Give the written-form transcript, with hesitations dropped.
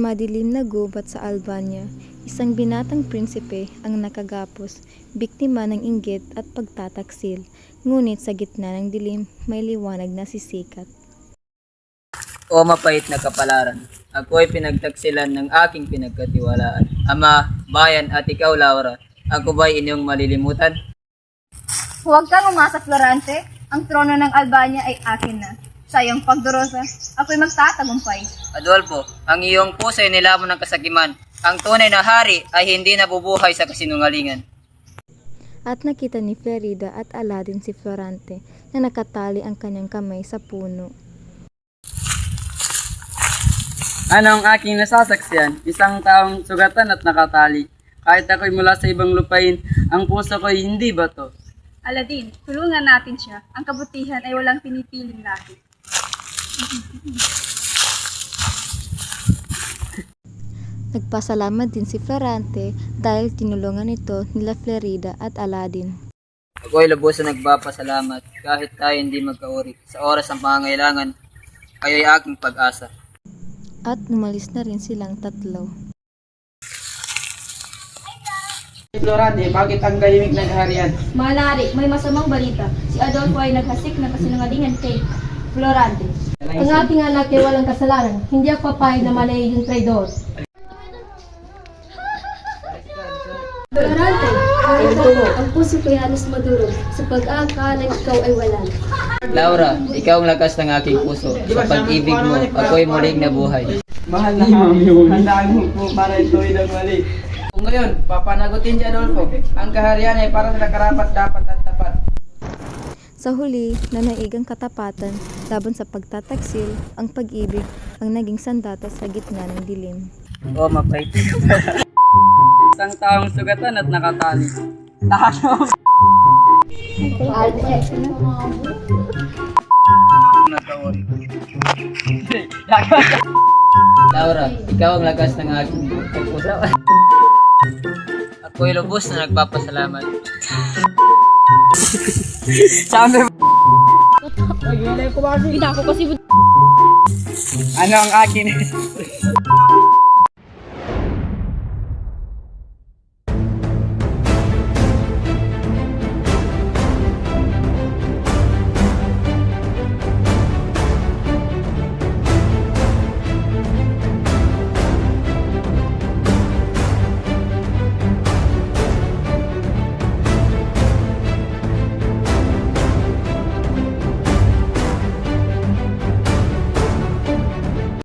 madilim na gubat sa Albania, isang binatang prinsipe ang nakagapos, biktima ng inggit at pagtataksil. Ngunit sa gitna ng dilim, may liwanag na sisikat. O mapait na kapalaran, ako ay pinagtaksilan ng aking pinagkatiwalaan. Ama, bayan at ikaw, Laura, ako ba'y inyong malilimutan? Huwag kang umasa, Florante. Ang trono ng Albania ay akin na. Sa iyong pagdurusa, ako'y magtatagumpay. Adolfo, ang iyong puso ay nilamon ng kasakiman. Ang tunay na hari ay hindi nabubuhay sa kasinungalingan. At nakita ni Florida at Aladdin si Florante na nakatali ang kanyang kamay sa puno. Ano ang aking nasasaksiyan? Isang taong sugatan at nakatali. Kahit ako'y mula sa ibang lupain, ang puso ko'y hindi bato. Aladdin, tulungan natin siya. Ang kabutihan ay walang pinipiling lahi. Nagpasalamat din si Florante dahil tinulungan ito nila Florida at Aladdin. Ako ay lubos na nagpapasalamat kahit tayo hindi magkauri. Sa oras ng pangangailangan, kayo ay aking pag-asa. At umalis na rin silang tatlo. Florante, bakit ang galimik ng harian? Malari, may masamang balita. Si Adolfo ay naghasik ng kasinungalingan kay Florante. Ang aking anak ay walang kasalanan. Hindi ako papayag na malay yung traidor. Florante, ang puso ko'y halos madurog sa pag-aakala ikaw ay wala. Laura, ikaw ang lakas ng aking puso. Sa pag-ibig mo, ako'y muling nabuhay. Mahal na mami, handaan mo po para ito'y nagmali. Kung ngayon, papanagutin si Adolfo, ang kaharian ay para sa nakarapat dapat at tapat. Sa huli, nanaig ang katapatan laban sa pagtataksil, ang pag-ibig ang naging sandata sa gitna ng dilim. O mapait. Isang taong sugatan at nakatali. Laura, ikaw ang lakas ng aking puso. Ako'y lubos na nagpapasalamat. Ano ang akin?